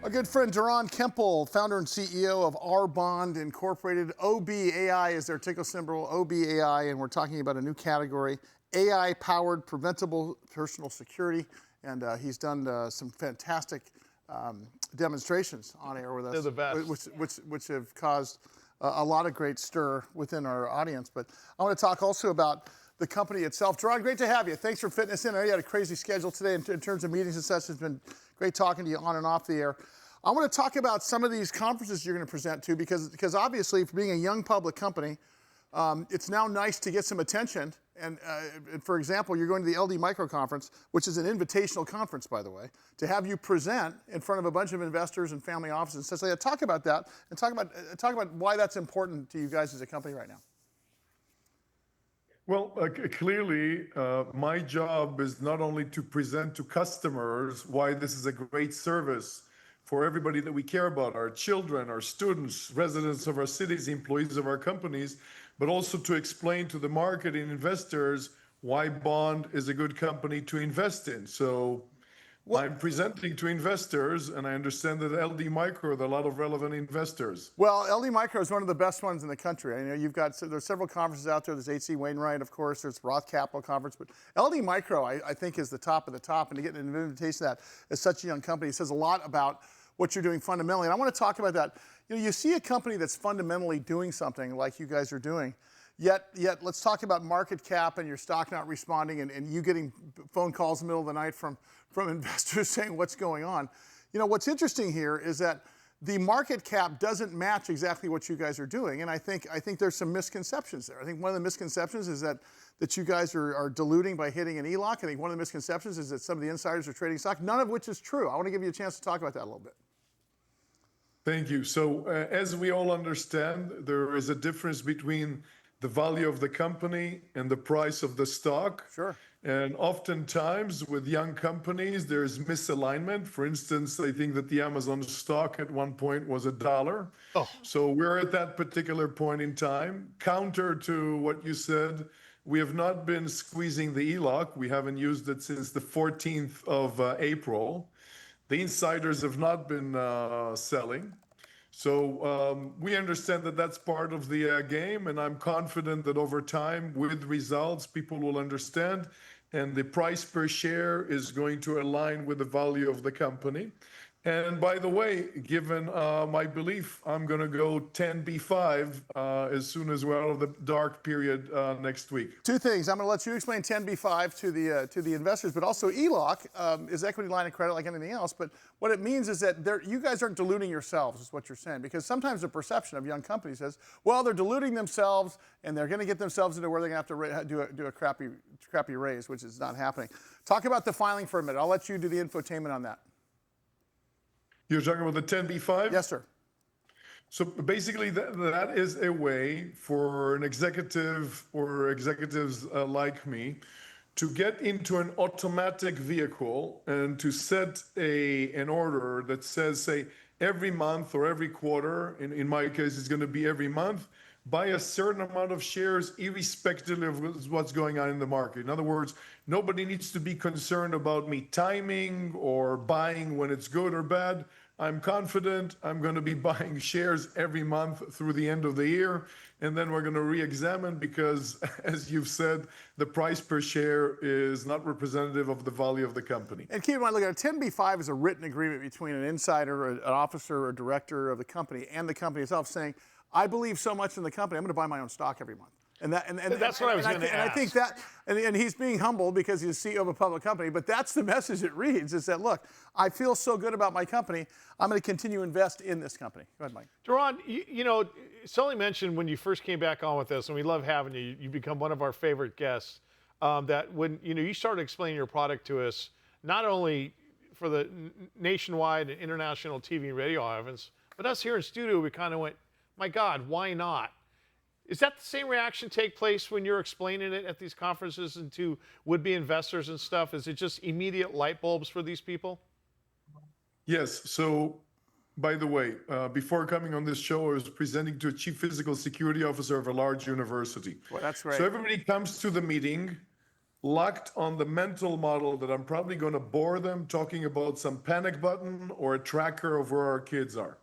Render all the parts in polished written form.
A good friend, Doron Kempel, founder and CEO of OurBond Incorporated. OBAI is their ticker symbol, OBAI, and we're talking about a new category, AI-powered preventable personal security. And he's done some fantastic demonstrations on air with us. They're the best. Which have caused a lot of great stir within our audience. But I want to talk also about the company itself. Doron, great to have you. Thanks for fitting us in. I know you had a crazy schedule today in terms of meetings and such. It's been great talking to you on and off the air. I want to talk about some of these conferences you're going to present to because obviously, for being a young public company, it's now nice to get some attention. And for example, you're going to the LD Micro Conference, which is an invitational conference, by the way, to have you present in front of a bunch of investors and family offices and such like that. Talk about that and talk about why that's important to you guys as a company right now. Well, clearly, my job is not only to present to customers why this is a great service for everybody that we care about, our children, our students, residents of our cities, employees of our companies, but also to explain to the market and investors why Bond is a good company to invest in. So I'm presenting to investors, and I understand that LD Micro, there are a lot of relevant investors. Well, LD Micro is one of the best ones in the country. I know there's several conferences out there. There's H.C. Wainwright, of course. There's Roth Capital Conference. But LD Micro, I think, is the top of the top. And to get an invitation to that as such a young company says a lot about what you're doing fundamentally. And I want to talk about that. You see a company that's fundamentally doing something like you guys are doing, yet let's talk about market cap and your stock not responding and you getting phone calls in the middle of the night from investors saying what's going on. What's interesting here is that the market cap doesn't match exactly what you guys are doing. And I think there's some misconceptions there. I think one of the misconceptions is that you guys are diluting by hitting an ELOC. I think one of the misconceptions is that some of the insiders are trading stock, none of which is true. I want to give you a chance to talk about that a little bit. Thank you. So as we all understand, there is a difference between the value of the company and the price of the stock. Sure. And oftentimes with young companies, there's misalignment. For instance, I think that the Amazon stock at one point was $1. Oh. So we're at that particular point in time. Counter to what you said, we have not been squeezing the ELOC. We haven't used it since the 14th of April. The insiders have not been selling. So we understand that that's part of the game, and I'm confident that over time, with results, people will understand, and the price per share is going to align with the value of the company. And by the way, given my belief, I'm going to go 10b5 as soon as we're out of the dark period next week. Two things. I'm going to let you explain 10b5 to the investors, but also ELOC is equity line of credit like anything else. But what it means is that you guys aren't diluting yourselves, is what you're saying. Because sometimes the perception of young companies is, well, they're diluting themselves and they're going to get themselves into where they're going to have to do a crappy raise, which is not happening. Talk about the filing for a minute. I'll let you do the infotainment on that. You're talking about the 10b5? Yes, sir. So basically, that is a way for an executive or executives like me to get into an automatic vehicle and to set an order that says, say, every month or every quarter, in my case, it's going to be every month, buy a certain amount of shares irrespective of what's going on in the market. In other words, nobody needs to be concerned about me timing or buying when it's good or bad. I'm confident I'm going to be buying shares every month through the end of the year. And then we're going to re-examine because, as you've said, the price per share is not representative of the value of the company. And keep in mind, look, a 10b5 is a written agreement between an insider, an officer, or a director of the company and the company itself saying, I believe so much in the company, I'm going to buy my own stock every month. And that's what I was going to ask. And I think that, and he's being humble because he's CEO of a public company, but that's the message it reads, is that, look, I feel so good about my company, I'm going to continue to invest in this company. Go ahead, Mike. Doron, Sully mentioned when you first came back on with us, and we love having you, you become one of our favorite guests, that when you started explaining your product to us, not only for the nationwide and international TV and radio audience, but us here in studio, we kind of went, my God, why not? Is that the same reaction take place when you're explaining it at these conferences and to would-be investors and stuff? Is it just immediate light bulbs for these people? Yes. So, by the way, before coming on this show, I was presenting to a chief physical security officer of a large university. Well, that's great. So everybody comes to the meeting locked on the mental model that I'm probably going to bore them talking about some panic button or a tracker of where our kids are.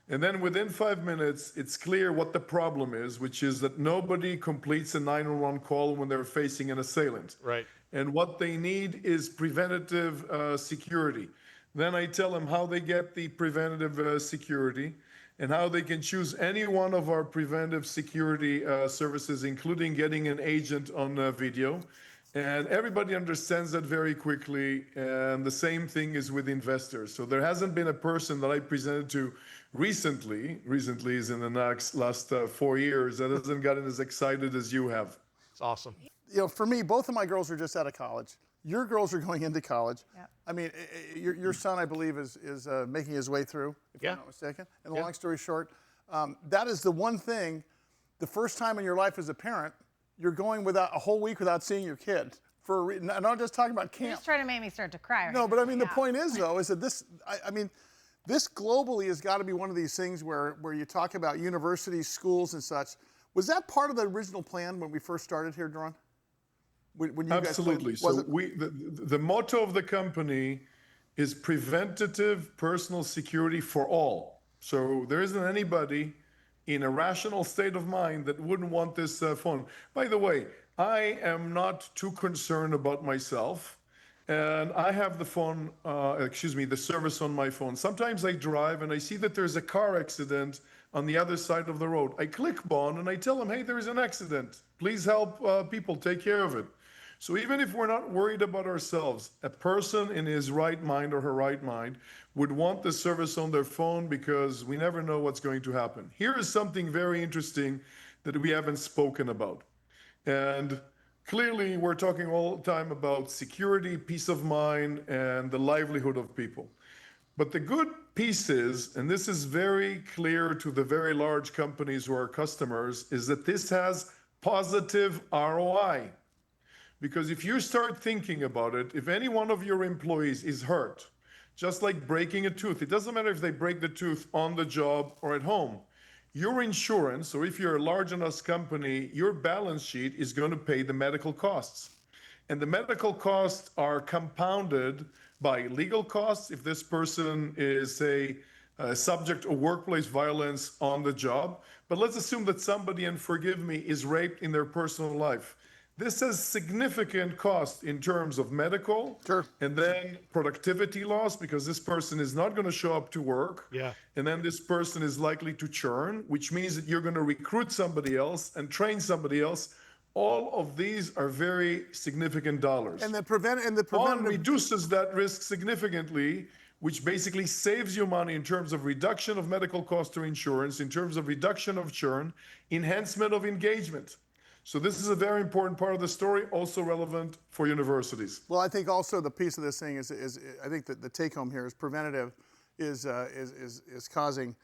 And then within 5 minutes, it's clear what the problem is, which is that nobody completes a 911 call when they're facing an assailant. Right. And what they need is preventative security. Then I tell them how they get the preventative security and how they can choose any one of our preventive security services, including getting an agent on video. And everybody understands that very quickly. And the same thing is with investors. So there hasn't been a person that I presented to recently is in the last 4 years, that hasn't gotten as excited as you have. It's awesome. You know, for me, both of my girls are just out of college. Your girls are going into college. Yep. I mean, your son, I believe, is making his way through, if I'm not mistaken. And long story short, that is the one thing, the first time in your life as a parent, you're going without a whole week without seeing your kid. For a reason. I'm not just talking about camp. You're just trying to make me start to cry. No, but I mean, the point is, though, is that this, I mean, this globally has got to be one of these things where you talk about universities, schools, and such. Was that part of the original plan when we first started here, Doron? When you Absolutely. Guys played, So the motto of the company is preventative personal security for all. So there isn't anybody in a rational state of mind that wouldn't want this phone. By the way, I am not too concerned about myself. And I have the phone, the service on my phone. Sometimes I drive and I see that there's a car accident on the other side of the road. I click Bond and I tell them, hey, there's an accident. Please help people take care of it. So even if we're not worried about ourselves, a person in his right mind or her right mind would want the service on their phone because we never know what's going to happen. Here is something very interesting that we haven't spoken about. And clearly, we're talking all the time about security, peace of mind, and the livelihood of people. But the good piece is, and this is very clear to the very large companies who are customers, is that this has positive ROI. Because if you start thinking about it, if any one of your employees is hurt, just like breaking a tooth, it doesn't matter if they break the tooth on the job or at home. Your insurance, or if you're a large enough company, your balance sheet is going to pay the medical costs. And the medical costs are compounded by legal costs if this person is, say, subject of workplace violence on the job. But let's assume that somebody, and forgive me, is raped in their personal life. This has significant cost in terms of medical, and then productivity loss because this person is not going to show up to work. Yeah. And then this person is likely to churn, which means that you're going to recruit somebody else and train somebody else. All of these are very significant dollars. And the preventative Bond reduces that risk significantly, which basically saves you money in terms of reduction of medical cost to insurance, in terms of reduction of churn, enhancement of engagement. So this is a very important part of the story, also relevant for universities. Well, I think also the piece of this thing is I think that the take home here is preventative is causing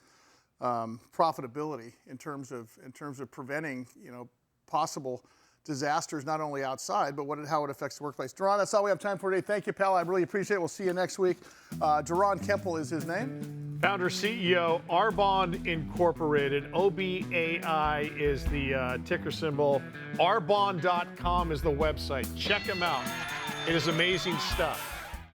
profitability in terms of preventing possible disasters not only outside but how it affects the workplace. Doron, that's all we have time for today. Thank you, pal. I really appreciate it. We'll see you next week. Doron Kempel is his name. Founder, CEO, OurBond Incorporated. OBAI is the ticker symbol. ourbond.com is the website. Check him out. It is amazing stuff.